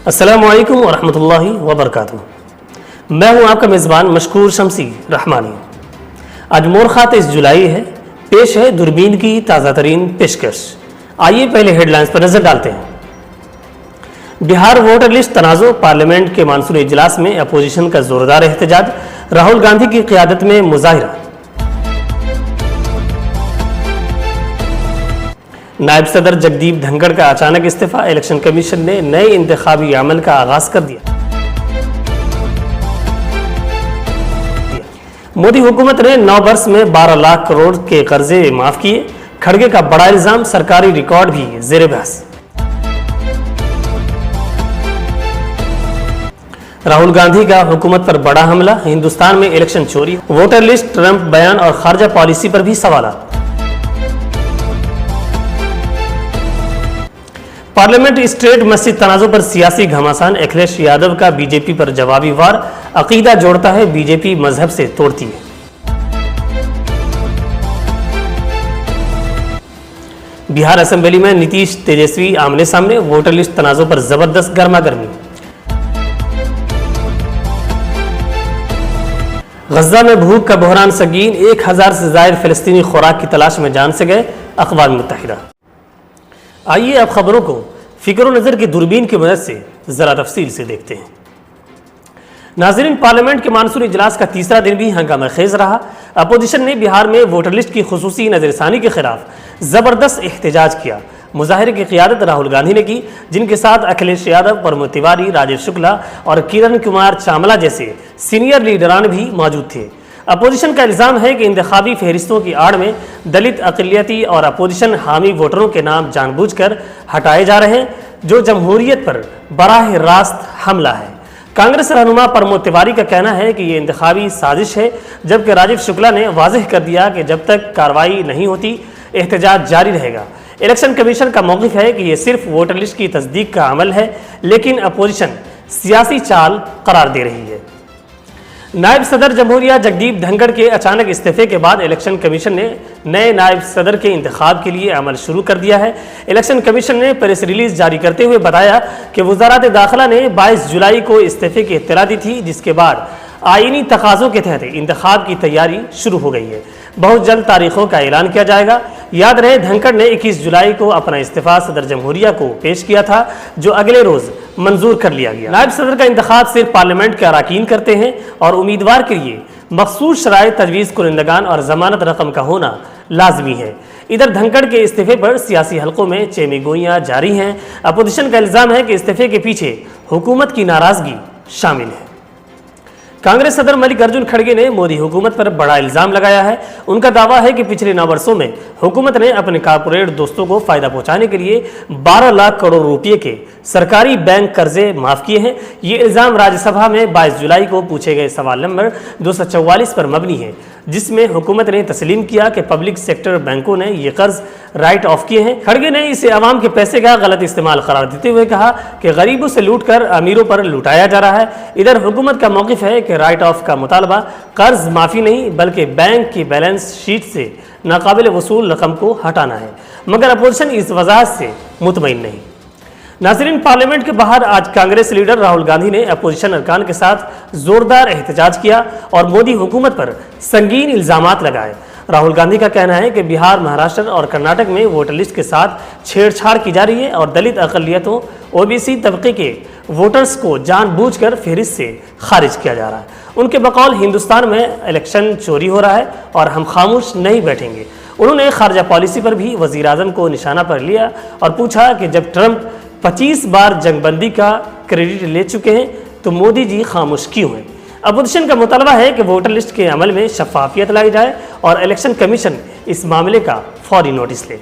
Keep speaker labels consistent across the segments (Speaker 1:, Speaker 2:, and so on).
Speaker 1: अस्सलामुअलैकुम वरहमतुल्लाहि वबरकातुहू। मैं हूं आपका मेज़बान मशकूर शमसी रहमानी। आज मोरखा 23 जुलाई है। पेश है दूरबीन की ताज़ा तरीन पेशकश। आइए पहले हेडलाइंस पर नजर डालते हैं। बिहार वोटर लिस्ट तनाज़ो, पार्लियामेंट के मानसूनी इजलास में अपोजिशन का जोरदार एहतजाज, राहुल गांधी की क़ियादत में मुजाहिरा। नायब सदर जगदीप धनखड़ का अचानक इस्तीफा, इलेक्शन कमीशन ने नए इंतखाबी अमल का आगाज कर दिया। मोदी हुकूमत ने 9 वर्ष में 12 लाख करोड़ के कर्जे माफ किए, खड़गे का बड़ा इल्जाम, सरकारी रिकॉर्ड भी जेर बहस। राहुल गांधी का हुकूमत पर बड़ा हमला, हिंदुस्तान में इलेक्शन चोरी, वोटर लिस्ट, ट्रंप बयान और खारजा पॉलिसी पर भी सवाल। पार्लियामेंट स्टेट मस्जिद तनाज़ो पर सियासी घमासान, अखिलेश यादव का बीजेपी पर जवाबी वार, अकीदा जोड़ता है बीजेपी मजहब से तोड़ती है। बिहार असेंबली में नीतीश तेजस्वी आमने सामने, वोटर लिस्ट तनाज़ो पर जबरदस्त गर्मागर्मी। गजा में भूख का बहरान संगीन, 1000 से ज्यादा फिलिस्तीनी खुराक की तलाश में जान से गए अक़वाम मुत्तहिदा। आइए अब खबरों को फिक्र नज़र की दूरबीन की मदद से ज़रा तफसील से देखते हैं। नाज़रीन, पार्लियामेंट के मानसूनी इजलास का तीसरा दिन भी हंगामा खेज रहा। अपोजिशन ने बिहार में वोटर लिस्ट की खुसूसी नज़रसानी के खिलाफ ज़बरदस्त एहतजाज किया। मुजाहिरे की क़ियादत राहुल गांधी ने की, जिनके साथ अखिलेश यादव, प्रमोद तिवारी, राजीव शुक्ला और किरण कुमार चामला जैसे सीनियर लीडरान भी मौजूद थे। अपोजिशन का इल्ज़ाम है कि इंतखाबी फहरिस्तों की आड़ में दलित, अक़लियती और अपोजिशन हामी वोटरों के नाम जानबूझकर हटाए जा रहे हैं, जो जमहूरियत पर बराह रास्त हमला है। कांग्रेस रहनुमा प्रमोद तिवारी का कहना है कि ये इंतखाबी साजिश है, जबकि राजीव शुक्ला ने वाज़ेह कर दिया कि जब तक कार्रवाई नहीं होती एहतजाज जारी रहेगा। इलेक्शन कमीशन का मौक़िफ़ है कि यह सिर्फ वोटर लिस्ट की तस्दीक का अमल है, लेकिन अपोजिशन सियासी चाल करार दे रही है। नायब सदर जमहूरिया जगदीप धनखड़ के अचानक इस्तीफे के बाद इलेक्शन कमीशन ने नए नायब सदर के इंतखाब के लिए अमल शुरू कर दिया है। इलेक्शन कमीशन ने प्रेस रिलीज जारी करते हुए बताया कि वज़ारत दाखिला ने 22 जुलाई को इस्तीफे की इत्तला दी थी, जिसके बाद आईनी तकाज़ों के तहत इंतखाब की तैयारी शुरू हो गई है। बहुत जल्द तारीखों का ऐलान किया जाएगा। याद रहे, धनखड़ ने 21 जुलाई को अपना इस्तीफा सदर जमहूरिया को पेश किया था, जो अगले रोज मंजूर कर लिया गया। नायब सदर का इंतखाब सिर्फ पार्लियामेंट के अरकान करते हैं और उम्मीदवार के लिए मखसूस शराइत, तजवीज़ कुनिंदगान और जमानत रकम का होना लाजमी है। इधर धनखड़ के इस्तीफे पर सियासी हलकों में चेमीगोइयाँ जारी हैं। अपोजिशन का इल्ज़ाम है कि इस्तीफे के पीछे हुकूमत की नाराजगी शामिल है। कांग्रेस सदर मल्लिकार्जुन खड़गे ने मोदी हुकूमत पर बड़ा इल्ज़ाम लगाया है। उनका दावा है कि पिछले 9 वर्षों में हुकूमत ने अपने कारपोरेट दोस्तों को फ़ायदा पहुंचाने के लिए 12 लाख करोड़ रुपये के सरकारी बैंक कर्जे माफ़ किए हैं। ये इल्ज़ाम राज्यसभा में 22 जुलाई को पूछे गए सवाल नंबर 244 पर मबनी है, जिसमें हुकूमत ने तस्लीम किया कि पब्लिक सेक्टर बैंकों ने ये कर्ज राइट ऑफ किए हैं। खड़गे ने इसे आवाम के पैसे का गलत इस्तेमाल करार देते हुए कहा कि गरीबों से लूट कर अमीरों पर लुटाया जा रहा है। इधर हुकूमत का मौक़िफ़ है कि राइट ऑफ का मुतालबा कर्ज माफ़ी नहीं, बल्कि बैंक की बैलेंस शीट से नाकाबिल वसूल रकम को हटाना है, मगर अपोजिशन इस वजह से मुतमईन नहीं। नाज़रीन, पार्लियामेंट के बाहर आज कांग्रेस लीडर राहुल गांधी ने अपोजिशन अरकान के साथ जोरदार एहतजाज किया और मोदी हुकूमत पर संगीन इल्ज़ामात लगाए। राहुल गांधी का कहना है कि बिहार, महाराष्ट्र और कर्नाटक में वोटर लिस्ट के साथ छेड़छाड़ की जा रही है और दलित अक़लियतों, ओबीसी तबके के वोटर्स को जानबूझकर फहरिस्त से खारिज किया जा रहा है। उनके बकौल हिंदुस्तान में इलेक्शन चोरी हो रहा है और हम खामोश नहीं बैठेंगे। उन्होंने खारजा पॉलिसी पर भी वज़ीर आज़म को निशाना पर लिया और पूछा कि जब ट्रंप 25 बार जंगबंदी का क्रेडिट ले चुके हैं तो मोदी जी खामोश क्यों हैं। अपोजिशन का मुतालबा है कि वोटर लिस्ट के अमल में शफाफियत लाई जाए और इलेक्शन कमीशन इस मामले का फौरी नोटिस ले।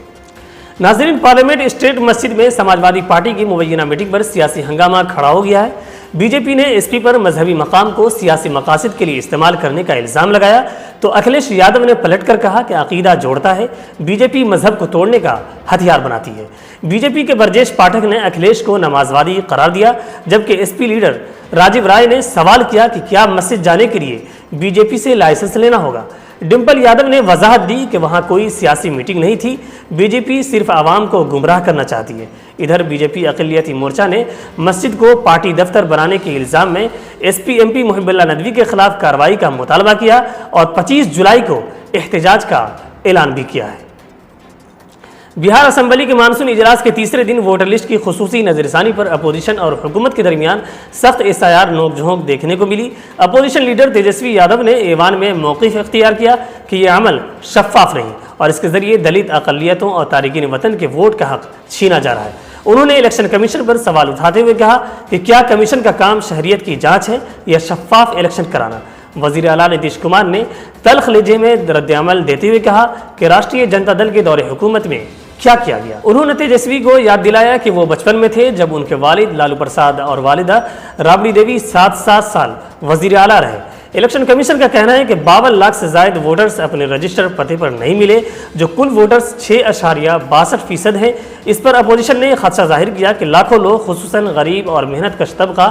Speaker 1: नाज़रीन, पार्लियामेंट स्टेट मस्जिद में समाजवादी पार्टी की मुबैना मीटिंग पर सियासी हंगामा खड़ा हो गया है। बीजेपी ने एसपी पर मजहबी मकाम को सियासी मकासद के लिए इस्तेमाल करने का इल्ज़ाम लगाया, तो अखिलेश यादव ने पलटकर कहा कि अकीदा जोड़ता है, बीजेपी मजहब को तोड़ने का हथियार बनाती है। बीजेपी के ब्रजेश पाठक ने अखिलेश को नमाजवादी करार दिया, जबकि एसपी लीडर राजीव राय ने सवाल किया कि क्या मस्जिद जाने के लिए बीजेपी से लाइसेंस लेना होगा। डिम्पल यादव ने वजाहत दी कि वहां कोई सियासी मीटिंग नहीं थी, बीजेपी सिर्फ आवाम को गुमराह करना चाहती है। इधर बीजेपी अक़लियती मोर्चा ने मस्जिद को पार्टी दफ्तर बनाने के इल्ज़ाम में एसपी एमपी मुहिबुल्लाह नदवी के खिलाफ कार्रवाई का मुतालबा किया और 25 जुलाई को एहतजाज का ऐलान भी किया है। बिहार असेंबली के मानसून इजलास के तीसरे दिन वोटर लिस्ट की खुसूसी नजरसानी पर अपोजिशन और हुकूमत के दरमियान सख्त एसआईआर नोक-झोंक देखने को मिली। अपोजिशन लीडर तेजस्वी यादव ने ऐवान में मौक़िफ़ इख्तियार किया कि यह अमल शफाफ नहीं और इसके जरिए दलित अक़लियतों और तारिकीन वतन के वोट का हक छीना जा रहा है। उन्होंने इलेक्शन कमीशन पर सवाल उठाते हुए कहा कि क्या कमीशन का काम शहरियत की जाँच है या शफाफ इलेक्शन कराना। वज़ीर आला नीतीश कुमार ने तल्ख़ लहजे में रद्द-ए-अमल देते हुए कहा कि राष्ट्रीय जनता दल के दौरे हुकूमत में क्या किया गया। उन्होंने तेजस्वी को याद दिलाया कि वो बचपन में थे जब उनके वालिद लालू प्रसाद और वालिदा राबड़ी देवी 7 साल वज़ीर आला रहे। इलेक्शन कमीशन का कहना है कि 52 लाख से ज़ायद वोटर्स अपने रजिस्टर पते पर नहीं मिले, जो कुल वोटर्स 6.62% हैं। इस पर अपोजिशन ने खदशा जाहिर किया कि लाखों लोग खुसूसन गरीब और मेहनतकश तबका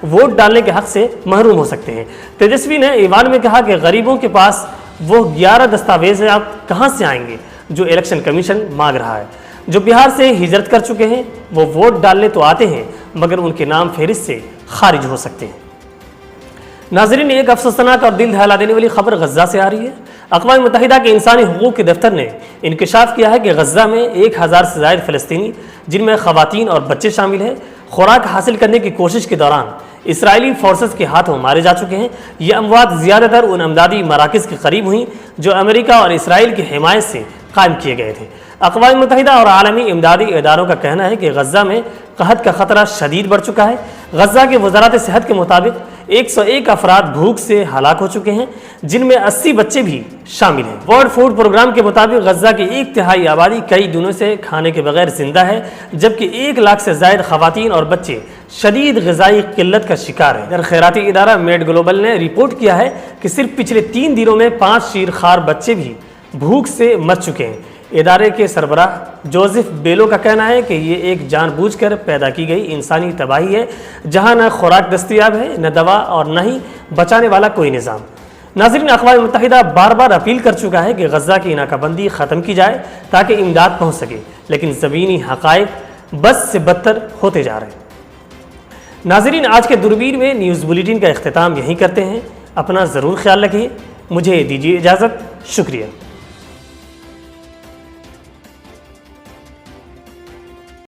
Speaker 1: वोट डालने के हक से महरूम हो सकते हैं। तेजस्वी ने ईवान में कहा कि गरीबों के पास वो 11 दस्तावेज आप कहाँ से आएंगे जो इलेक्शन कमीशन मांग रहा है। जो बिहार से हिजरत कर चुके हैं वो वोट डालने तो आते हैं मगर उनके नाम फहरिस्त से खारिज हो सकते हैं। नाजरीन, एक अफसोसनाक और दिल दहला देने वाली खबर गज़ा से आ रही है। अक़वाम मुत्तहिदा के इंसानी हुकूक़ के दफ्तर ने इंकशाफ किया है कि गज़ा में 1000 से ज़ायद फ़लस्तीनी, जिनमें ख़वातीन और बच्चे शामिल हैं, खुराक हासिल करने की कोशिश के दौरान इसराइली फोर्सेस के हाथों मारे जा चुके हैं। ये अमवात ज़्यादातर उन अमदादी मराकज़ के करीब हुई जो अमेरिका और इसराइल की हिमायत से कायम किए गए थे। अक़वाम मुत्तहिदा और आलमी इमदादी इदारों का कहना है कि गज़ा में कहत का ख़तरा शदीद बढ़ चुका है। गज़ा के वज़ारत सेहत के मुताबिक 101 अफराद भूख से हलाक हो चुके हैं, जिनमें 80 बच्चे भी शामिल हैं। वर्ल्ड फूड प्रोग्राम के मुताबिक गज़ा की 1/3 आबादी कई दिनों से खाने के बगैर जिंदा है, जबकि 1 लाख से ज़ायद ख़वातीन और बच्चे शदीद ग़िज़ाई किल्लत का शिकार है। इधर खैराती इदारा मेड ग्लोबल ने रिपोर्ट किया है कि सिर्फ पिछले 3 दिनों में 5 शीरखार बच्चे भी भूख से मर चुके हैं। इदारे के सरबराह जोसेफ बेलो का कहना है कि ये एक जानबूझकर पैदा की गई इंसानी तबाही है, जहां न खुराक दस्तयाब है, न दवा और न ही बचाने वाला कोई निज़ाम। नाज़रीन, अक़वाम मुत्तहिदा बार बार अपील कर चुका है कि गज़ा की नाकाबंदी ख़त्म की जाए ताकि इमदाद पहुँच सके, लेकिन ज़मीनी हक़ाइक़ बस से बदतर होते जा रहे हैं। नाज़रीन, आज के दूरबीन में न्यूज़ बुलेटिन का इख्तिताम यहीं करते हैं। अपना ज़रूर ख्याल रखिए। मुझे दीजिए इजाज़त। शुक्रिया।